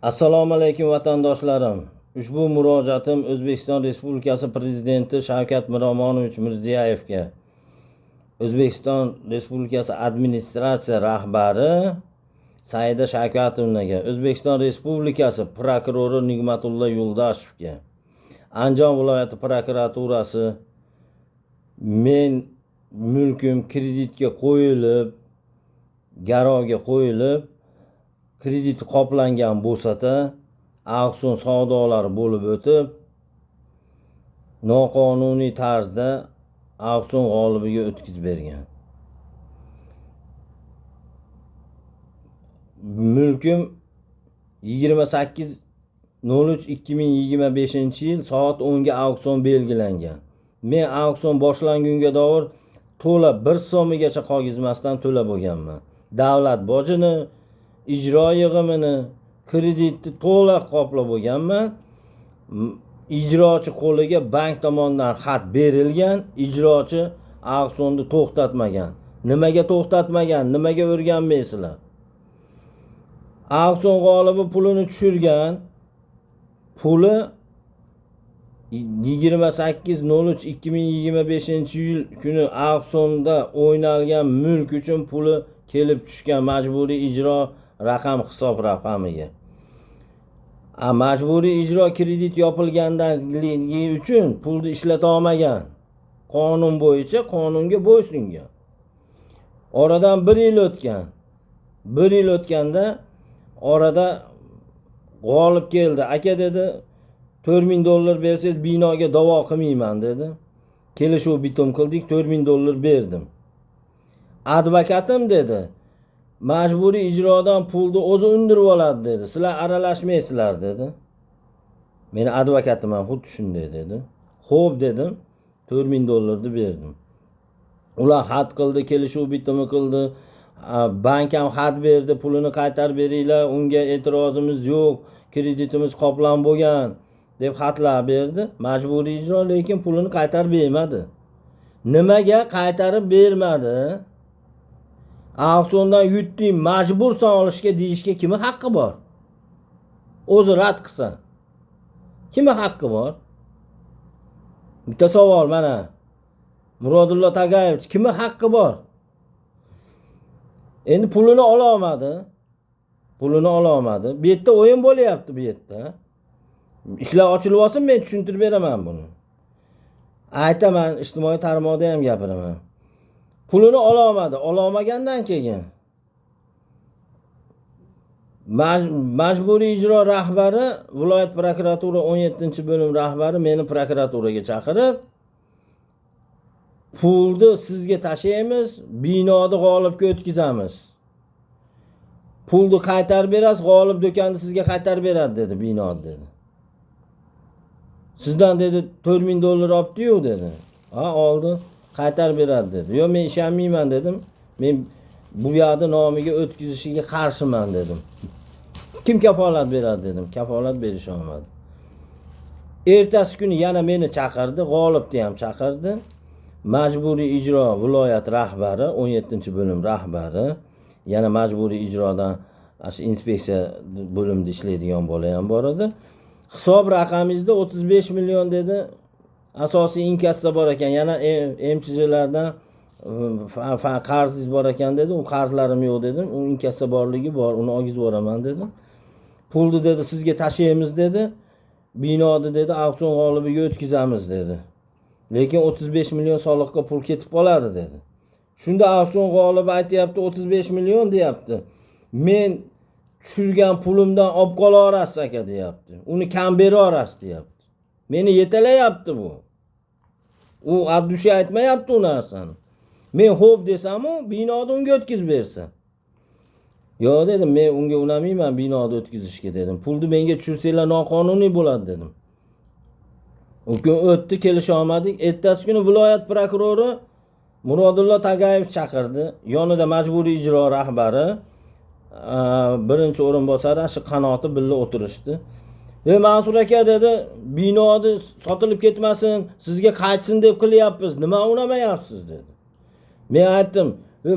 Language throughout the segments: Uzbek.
Assalomu alaykum vatandoshlarim. Ushbu murojaatim O'zbekiston Respublikasi Prezidenti Shavkat Miromonovich Mirziyoyevga, O'zbekiston Respublikasi administratsiya rahbari Saida Shavkatovnaga, O'zbekiston Respublikasi prokurori Nigmatullo Yo'ldashevga, Andijon viloyati prokuraturasi men mulkim kreditga qo'yilib, garovga qo'yilib, kredit qoplangan bo'lsa-da, auksion savdolari bo'lib o'tib, noqonuniy tarzda auksion g'olibiga o'tkazib bergan. Mulkim 28.03.2025-yil soat 10 ga auksion belgilangan. Men auksion boshlangunga davr to'la 1 so'migacha qog'izmasdan to'lab bo'lganman. Davlat bojini, ijro yig'imini, kreditni to'liq qoplab bo'lganman. Ijrochi qo'liga bank tomonidan xat berilgan, ijrochi auksionni to'xtatmagan. Nimaga to'xtatmagan? Nimaga o'rganmaysizlar? Auksion g'olibi pulini tushirgan. Puli 28.03.2025-yil kuni auksionda o'ynalgan mulk uchun puli kelib tushgan majburiy ijro raqam hisob raqamiga. Majburiy ijro kredit yopilganligi uchun pulni ishlata olmagan. Qonun bo'yicha qonunga bo'ysungan. Oradan 1 yil o'tgan. 1 yil o'tganda orada g'olib keldi. Aka dedi, $4,000 bersangiz binoga da'vo qilmayman dedi. Kelishuv bitim qildik, $4,000 berdim. Advokatim dedi, majburiy ijrodan pulni o'zi undirib oladi dedi. Sizlar aralashmaysizlar dedi. Meni advokatim ham xuddi shunday dedi. Xo'p dedim, $4,000 berdim. Ular xat qildi, kelishuv bitimi qildi. Bank ham xat berdi, pulini qaytarib beringlar, unga e'tirozimiz yo'q, kreditimiz qoplanib bo'lgan deb xatlar berdi. Majburiy ijro lekin pulini qaytarib bermadi. Nimaga qaytarib bermadi? Auksiondan yutding, majbursan olishga deyishga kimi haqqi bor? O'zi rad qilsa. Kimi haqqi bor? Bitta savol mana. Murodullo Tagayevich kimi haqqi bor? Endi pulini ola olmadi. Pulini ola olmadi. Bu yerda o'yin bo'lyapti bu yerda. Ishlar ochilib olsin, men tushuntirib beraman buni. Aytaman, ijtimoiy tarmoqda ham gapiraman. Pulini ola olmadi. Ola olmagandan keyin majburiy ijro rahbari, viloyat prokuratura 17-bo'lim rahbari meni prokuraturaga chaqirib, pulni sizga tashlaymiz, binoni g'olibga o'tkazamiz. Pulni qaytarib berasiz, g'olib do'konni sizga qaytarib beradi dedi, binoni dedi. Sizdan dedi $4,000 olibdi-yu dedi. Ha, oldi. Qaytarib beradi dedi. Yo, men ishonmayman dedim. Men bu yoqda nomiga o'tkazishiga qarshiman dedim. Kim kafolat beradi dedim. Kafolat berisha olmadi. Ertasi kuni yana meni chaqirdi, g'olibni ham chaqirdi. Majburiy ijro viloyat rahbari, 17-bo'lim rahbari, yana majburiy ijrodan inspeksiya bo'limida ishlaydigan bola ham bor edi. Hisob raqamingizda 35 million dedi. Asosiy inkassa bor ekan, yana MCJlardan qarzingiz bor ekan dedi. U qarzlarim yo'q dedim. U inkassa borligi bor, uni olgizib yuboraman dedim. Pulni dedi sizga tashlaymiz dedi. Binoni dedi auksion g'olibiga o'tkazamiz dedi. Lekin 35 million soliqqa pul ketib qoladi dedi. Shunda auksion g'olibi aytayapti 35 million deyapti. Men tushirgan pulimdan olib qola olasiz aka deyapti. Uni kam bera olasiz deyapti. Meni yetalayapti bu. U addushi aytmayapti u narsani. Men xo'p desam-u, binoni unga o'tkazib bersa. Yo'q dedim, men unga unamayman binoni o'tkazishga dedim. Pulni menga tushirsanglar noqonuniy bo'ladi dedim. U kun o'tdi, kelisha olmadik. Ertasi kuni viloyat prokurori Murodullo Tagayevich chaqirdi. Yonida majburiy ijro rahbari, birinchi o'rinbosari shu qanoti birga o'tirishdi. Mansur aka dedi, binoni sotilib ketmasin, sizga qaytsin deb qilyapmiz. Nima unamayapsiz dedi. Men aytdim,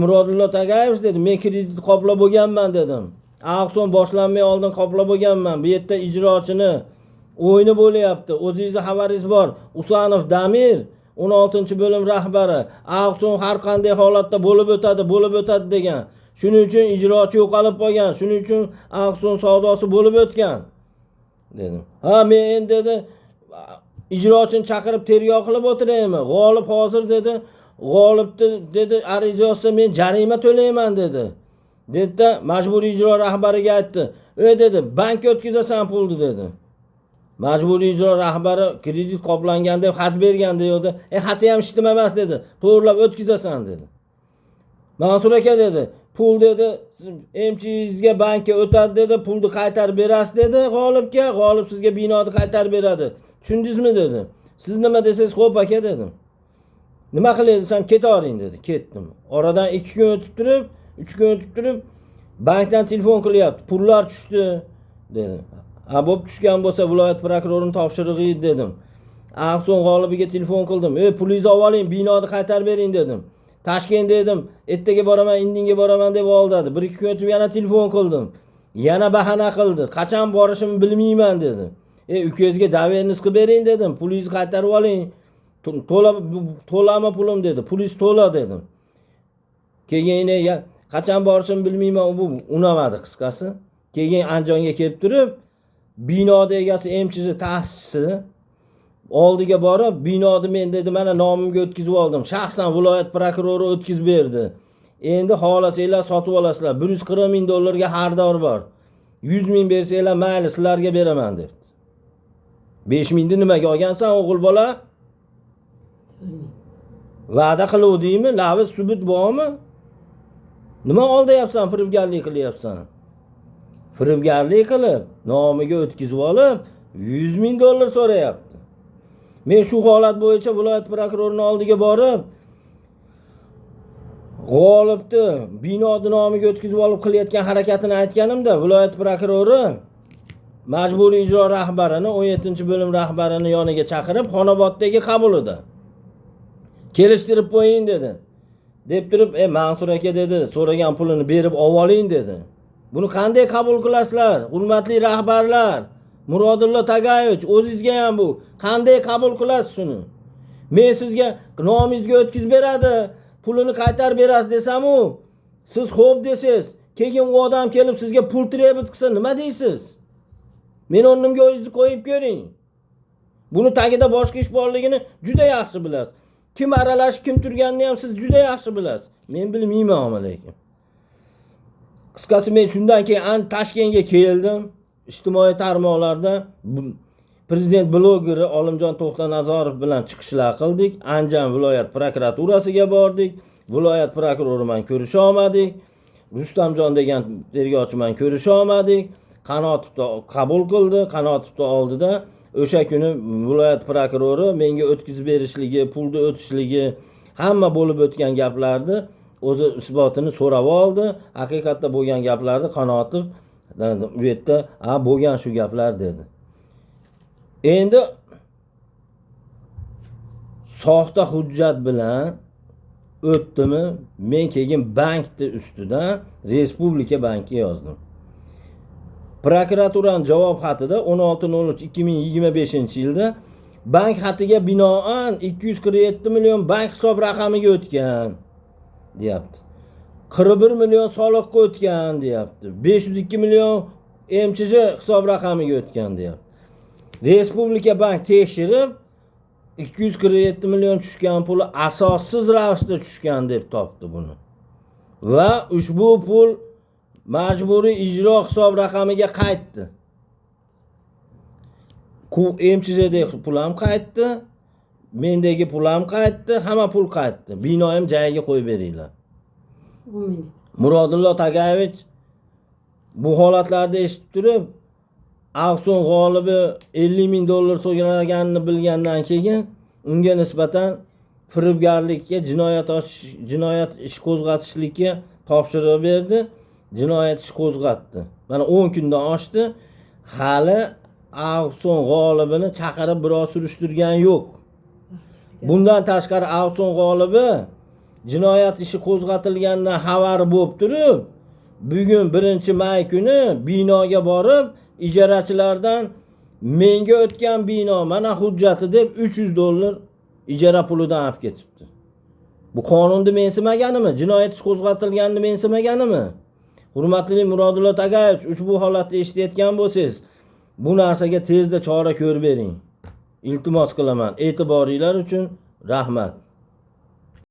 Murodullo Tagayevich dedi, men kredit qoplab bo'lganman dedim. Auksion boshlanmay oldin qoplab bo'lganman. Bu yerda ijrochini o'yini bo'lyapti. O'zingizni xabaringiz bor. Usanov Damir 16-bo'lim rahbari auksion har qanday holatda bo'lib o'tadi degan. Shuning uchun ijrochi yo'qolib qolgan. Shuning uchun auksion savdosi bo'lib o'tgan dedim. Ha, men endi dedi ijrochini chaqirib tergov qilib o'tiraymi? G'olib hozir dedi. G'olibni dedi arizasi men jarima to'layman dedi. Dedi majburiy ijro rahbariga aytdi. Dedi, bankka o'tkazasan pulni dedi. Majburiy ijro rahbari kredit qoplanganda xat berganda yo'qdi. Xati ham ishtim emas dedi. To'g'rilab o'tkazasan dedi. Mansur aka dedi, pul dedi MCizga bankka o'tadi dedi, pulni qaytarib berasiz dedi g'olibga. G'olib sizga binoni qaytarib beradi. Tushundingizmi dedi. Siz nima desangiz xo'p aka dedim. Nima qilay desam ketavering dedi. Ketdim. Oradan 2 kun o'tib turib, 3 kun o'tib turib bankdan telefon qilyapti. Pullar tushdi dedi. Bo'p tushgan bo'lsa viloyat prokurorining topshirig'i dedim. Auksion g'olibiga telefon qildim. Pulingizni olib oling, binoni qaytarib bering dedim. Toshkent dedim, ertaga boraman, indinga boraman deb oldadi. 1-2 kun o'tib yana telefon qildim. Yana bahana qildi. Qachon borishimni bilmayman dedi. Ukangizga davengiz qilib bering dedim. Pulingizni qaytarib oling. To'lama pulim dedi. Pulingiz to'la dedim. Keyin qachon borishimni bilmayman, bu unamadi qisqasi. Keyin Andijonga kelib turib, binoda egasi emchizi ta'sischisi oldiga borib, binoni men dedi mana nomimga o'tkazib oldim. Shaxsan viloyat prokurori o'tkazib berdi. Endi xohlasanglar sotib olasizlar. 140 ming dollarga xaridor bor. 100 ming bersanglar mayli sizlarga beraman dedi. 5 mingni nimaga olgansan o'g'il bola? Va'da qiluvdingmi? Laviz subut bormi? Nima oldayapsan, firibgarlik qilyapsan? Firibgarlik qilib, nomiga o'tkazib olib, 100 ming dollar so'rayapti. Men shu holat bo'yicha viloyat prokurorining oldiga borib, g'olibni binoni nomiga o'tkazib olib qilayotgan harakatini aytganimda, viloyat prokurori majburiy ijro rahbarini, 17-bo'lim rahbarini yoniga chaqirib, Xonoboddagi qabulida kelishtirib qo'ying dedi. Deb turib, Mansur aka dedi, so'ragan pulini berib oling dedi. Buni qanday qabul qilasizlar, hurmatli rahbarlar? Murodullo Tagayevich, o'zingizga ham bu qanday qabul qilasiz shuni? Men sizga nomingizga o'tkazib beradi, pulini qaytarib berasiz desam-u, siz xo'p desiz, keyin u odam kelib sizga pul trebut qilsa nima deysiz? Men o'rnimga o'zingizni qo'yib ko'ring. Buni tagida boshqa ish borligini juda yaxshi bilasiz. Kim aralashib, kim turganini ham siz juda yaxshi bilasiz. Men bilmayman lekin. Qisqasi men shundan keyin Toshkentga keldim. Ijtimoiy tarmoqlarda prezident blogeri Olimjon To'xtanazarov bilan chiqishlar qildik. Andijon viloyat prokuraturasiga bordik. Viloyat prokurori bilan ko'risha olmadik. Rustamjon degan tergovchi bilan ko'risha olmadik. Qanotovni qabul qildi. Qanotovni oldida o'sha kuni viloyat prokurori menga o'tkazib berishligi, pulni o'tishligi, hamma bo'lib o'tgan gaplarni o'zi isbotini so'rab oldi. Haqiqatda bo'lgan gaplarni Qanotov bu yerda bo'lgan shu gaplar dedi. Endi soxta hujjat bilan o'tdimi? Men keyin bankni ustidan Respublika banki yozdim. Prokuraturaning javob xatida 16.03.2025-yilda bank xatiga binoan 247 million bank hisob raqamiga o'tgan deyapti. 41 million soliqqa o'tgan deyapti. 502 million MCJ hisob raqamiga o'tgan deyapti. Respublika bank tekshirib 247 million tushgan puli asossiz ravishda tushgan deb topdi buni. Va ushbu pul majburiy ijro hisob raqamiga qaytdi. MCJdagi pul ham qaytdi, mendagi pul ham qaytdi, hamma pul qaytdi. Bino ham joyiga qo'yib beringlar. Murodullo Tagayevich bu holatlarni eshitib turib, auksion g'olibi 50 ming dollar so'raganini bilgandan keyin unga nisbatan firibgarlikka, jinoyat ish qo'zg'atishlikka topshiriq berdi. Jinoyat ish qo'zg'atdi. Mana 10 kundan oshdi. Hali auksion g'olibini chaqirib biroz surishtirgan yo'q. Bundan tashqari auksion g'olibi jinoyat ishi qo'zg'atilganidan xabar bo'lib turib, bugun 1-may kuni binoga borib ijarachilardan menga o'tgan bino mana hujjati deb $300 ijara pulidan olib ketibdi. Bu qonunni mensimaganimi? Jinoyat ishi qo'zg'atilganini mensimaganimi? Hurmatli Murodullo Tagayevich, ushbu holatni eshitayotgan bo'lsangiz, bu narsaga tezda chora ko'rib bering. Iltimos qilaman. E'tiboringlar uchun rahmat.